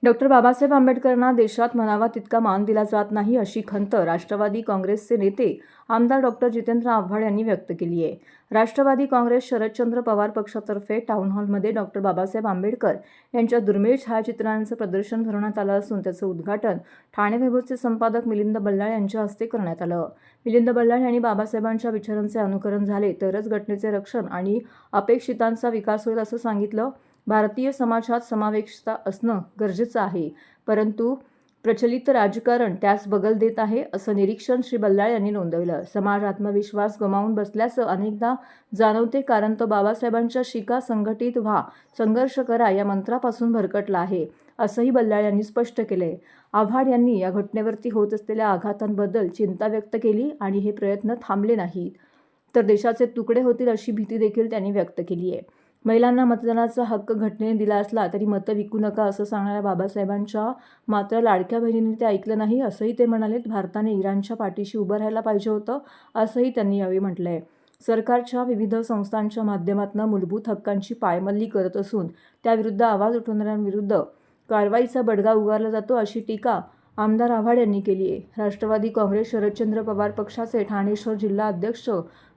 Doctor Babasaheb आंबेडकरांना देशात म्हणावा तितका मान दिला जात नाही अशी खंत राष्ट्रवादी काँग्रेसचे नेते आमदार डॉक्टर जितेंद्र आव्हाड यांनी व्यक्त केली आहे. राष्ट्रवादी काँग्रेस शरदचंद्र पवार पक्षातर्फे टाउन हॉलमध्ये डॉक्टर बाबासाहेब आंबेडकर यांच्या दुर्मिळ छायाचित्रांचं प्रदर्शन भरवण्यात आलं असून त्याचं उद्घाटन ठाणे वैभवचे संपादक मिलिंद बल्लाळ यांच्या हस्ते करण्यात आलं. मिलिंद बल्लाळ यांनी बाबासाहेबांच्या विचारांचे अनुकरण झाले तरच घटनेचे रक्षण आणि अपेक्षितांचा विकास होईल असं सांगितलं. भारतीय समाजात समावेशता असणं गरजेचं आहे, परंतु प्रचलित राजकारण त्यास बगल देत आहे असं निरीक्षण श्री बल्लाळ यांनी नोंदवलं. समाज आत्मविश्वास गमावून बसल्याचं अनेकदा जाणवते, कारण तो बाबासाहेबांच्या शिका संघटित व्हा, संघर्ष करा या मंत्रापासून भरकटला आहे असंही बल्लाळ यांनी स्पष्ट केलंय. आव्हाड यांनी या घटनेवरती होत असलेल्या आघातांबद्दल चिंता व्यक्त केली आणि हे प्रयत्न थांबले नाहीत तर देशाचे तुकडे होतील अशी भीती देखील त्यांनी व्यक्त केली आहे. महिलांना मतदानाचा हक्क घटनेने दिला असला तरी मतं विकू नका असं सांगणाऱ्या बाबासाहेबांच्या मात्र लाडक्या बहिणींनी ते ऐकलं नाही असंही ते म्हणाले. भारताने इराणच्या पाठीशी उभं राहायला पाहिजे होतं असंही त्यांनी यावेळी म्हटलंय. सरकारच्या विविध संस्थांच्या माध्यमातून मूलभूत हक्कांची पायमल्ली करत असून त्याविरुद्ध आवाज उठवणाऱ्यांविरुद्ध कारवाईचा बडगा उगारला जातो अशी टीका आमदार आव्हाड यांनी केली आहे. राष्ट्रवादी काँग्रेस शरदचंद्र पवार पक्षाचे ठाणे शहर जिल्हा अध्यक्ष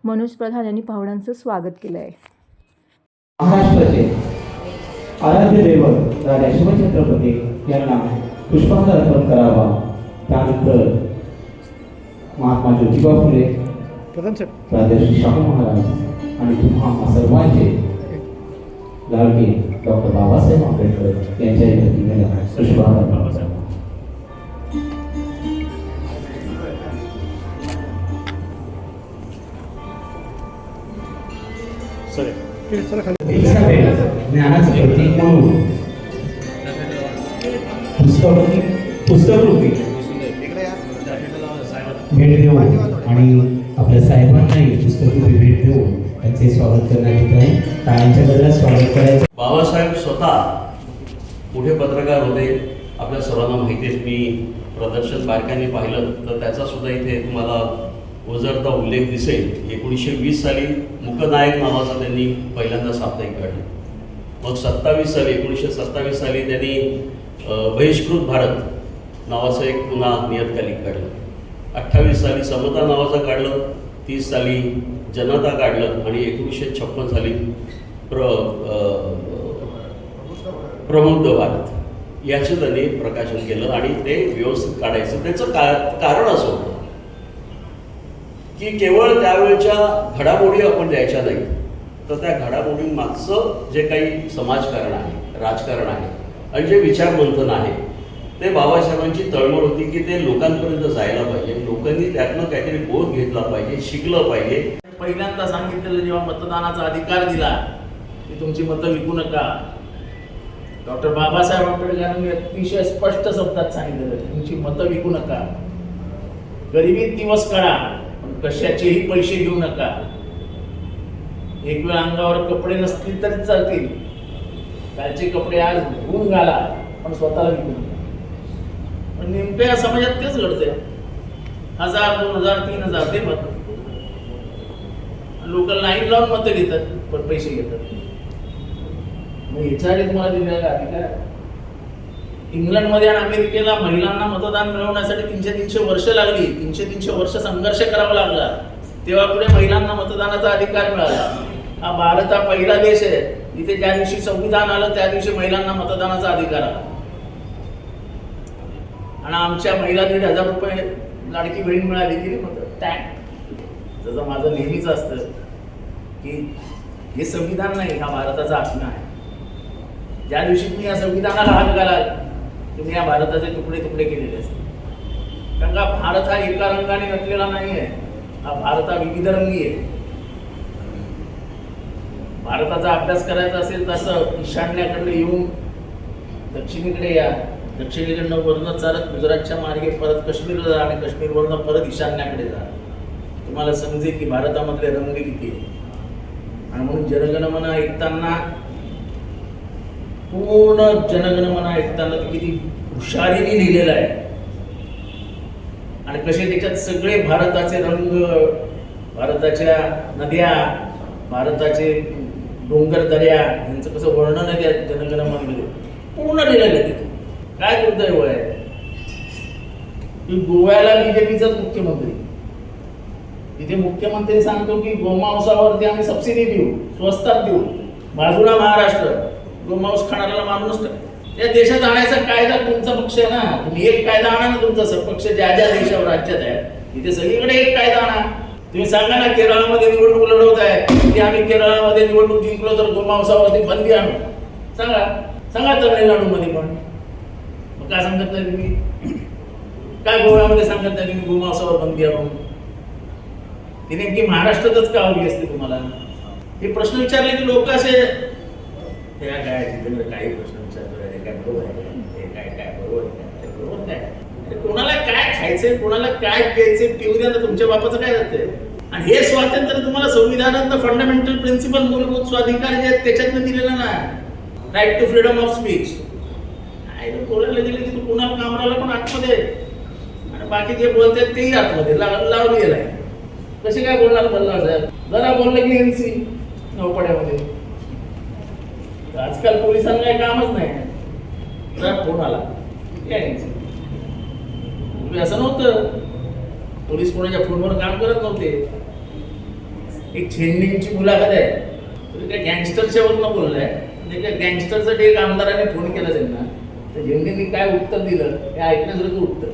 मनोज प्रधान यांनी पाहुण्यांचं स्वागत केलं आहे. महाराष्ट्राचे आराध्य दैवत राजा शिवछत्रपती यांना पुष्पांजली अर्पण करावा. त्यानंतर महात्मा ज्योतिबा फुले, राजर्षी शाहू महाराज आणि तुम्हा सर्वांचे लाडके डॉक्टर बाबासाहेब आंबेडकर यांच्या प्रतिमेला पुष्पांजली अर्पण करावा. ज्ञानाचं प्रतीक म्हणून पुस्तकरूपी भेट देऊ आणि आपल्या साहेबांनाही पुस्तकरूपी भेट देऊ त्यांचे स्वागत करण्यात येत आहे. टाळ्यांच्या गजरात स्वागत करायचं. बाबासाहेब स्वतः पुढे पत्रकार होते, आपल्या सर्वांना माहिती आहे. मी प्रदर्शन बारकाईने पाहिलं तर त्याचा सुद्धा इथे तुम्हाला उजळता उल्लेख दिसेल. 1920 साली मुकनायक नावाचा त्यांनी पहिल्यांदा साप्ताहिक काढलं. मग 1927 साली त्यांनी बहिष्कृत भारत नावाचं एक पुन्हा नियतकालिक काढलं. 28 साली समता नावाचं काढलं. 30 साली जनता काढलं आणि 1956 साली प्रबुद्ध भारत याचं त्यांनी प्रकाशन केलं आणि ते व्यवस्थित काढायचं. त्याचं कारण असं होतं की केवळ त्यावेळेच्या घडामोडी आपण द्यायच्या नाहीत, तर त्या घडामोडींमागचं जे काही समाजकारण आहे, राजकारण आहे आणि जे विचारमंथन आहे ते बाबासाहेबांची तळमळ होती की ते लोकांपर्यंत जायला पाहिजे. लोकांनी त्यातनं काहीतरी बोध घेतला पाहिजे, शिकलं पाहिजे. पहिल्यांदा सांगितलेलं जेव्हा मतदानाचा अधिकार दिला की तुमची मतं विकू नका, डॉक्टर बाबासाहेब आंबेडकरांनी अतिशय स्पष्ट शब्दात सांगितलेलं तुमची मतं विकू नका, गरिबीत दिवस काढा पण कशाचेही पैसे घेऊ नका, एक वेळ अंगावर कपडे नसतील तरी चालतील, कालचे कपडे आज धुवून घाला पण स्वतःला विकू नका. पण नेमक्या या समाजात तेच घडते. 1000, 2000, 3000 ते मत लोक लाईन लावून मतं घेतात पण पैसे घेतात. मग ह्याच्यासाठी तुम्हाला दिलेला अधिकार. इंग्लंडमध्ये आणि अमेरिकेला महिलांना मतदान मिळवण्यासाठी 300 वर्ष लागली. 300 वर्ष संघर्ष करावा लागला तेव्हा पुढे महिलांना मतदानाचा अधिकार मिळाला. हा भारत हा पहिला देश आहे जिथे ज्या दिवशी संविधान आलं त्या दिवशी महिलांना मतदानाचा अधिकार आला. आणि आमच्या महिला 1,500 रुपये लाडकी बहीण मिळाली की जसं माझं नेहमीच असतं की हे संविधान नाही, हा भारताचा आत्मा आहे. ज्या दिवशी तुम्ही या संविधानाला हात घालाल तुम्ही या भारताचे तुकडे तुकडे केलेले असतात. कारण का भारत हा एका रंगाने नटलेला नाही आहे, हा भारत हा विविध रंगी आहे. भारताचा अभ्यास करायचा असेल तसं ईशान्येकडे येऊन दक्षिणेकडे या, दक्षिणेकडनं वर्ण चालत गुजरातच्या मार्गे परत काश्मीरला जा आणि काश्मीरवरनं परत ईशान्येकडे जा. तुम्हाला समजेल की भारतामधले रंग किती आहे. आणि म्हणून जनगणमन ऐकताना पूर्ण जनगणमन ऐकताना ते किती हुशारीने लिहिलेलं आहे आणि कसे त्याच्यात सगळे भारताचे रंग, भारताच्या नद्या, भारताचे डोंगर दऱ्या यांचं कसं वर्णन आहे त्या जनगणमनमध्ये पूर्ण लिहिलेलं आहे तिथे. काय दुर्दैव आहे की गोव्याला बीजेपीचाच मुख्यमंत्री, तिथे मुख्यमंत्री सांगतो की गोमांसावरती आम्ही सबसिडी देऊ, स्वस्तात देऊ, बाजूला महाराष्ट्र, गोमांस खाणाऱ्याला मारूनच टाकू. या देशात आणायचा कायदा तुमचा पक्ष आहे ना, तुम्ही एक कायदा आणा ना, तुमचा पक्ष ज्या ज्या देशावर राज्यात आहे तिथे सगळीकडे एक कायदा आणा. तुम्ही सांगा ना केरळामध्ये निवडणूक लढवत आहे की आम्ही केरळामध्ये निवडणूक जिंकलो तर गोमांसावरती बंदी आणू, सांगा सांगा. तमिळनाडूमध्ये पण मग काय सांगत नाही तुम्ही? काय गोव्यामध्ये सांगत नाही तुम्ही गोमांसावर बंदी आणू? ती नेमकी महाराष्ट्रातच का हवी असते तुम्हाला? हे प्रश्न विचारले की लोक असे त्या काय जितेंद्र काही प्रश्न विचारतो, हे काय बरोबर आहे, हे काय काय बरोबर आहे, बरोबर काय? कोणाला काय खायचंय, कोणाला काय प्यायचंय पिऊ द्या ना, तुमच्या बापाचं काय जातंय? आणि हे स्वातंत्र्य तुम्हाला संविधानात फंडामेंटल प्रिन्सिपल, मूलभूत स्वाधिकार जे आहेत त्याच्यातनं दिलेलं ना, right to freedom of speech. बोलायला गेले की तू कुणाला कामराला पण आतमध्ये आणि बाकी जे बोलतात तेही आतमध्ये लावलेलं आहे. कसे काय बोलणार बल्ला साहेब? जरा बोललं की एनसी नौपाड्यामध्ये. आजकाल पोलिसांना काही कामच नाही, जरा फोन आला एनसी. असं नव्हतं, पोलीस कोणाच्या फोनवर काम करत नव्हते. एक छेन्नींची मुलाखत आहे, त्या गँगस्टरच्या वरून बोललाय, त्या गँगस्टरसाठी एक आमदाराने फोन केला त्यांना, तर झेंडेंनी काय उत्तर दिलं हे ऐकण्यासारखं उत्तर.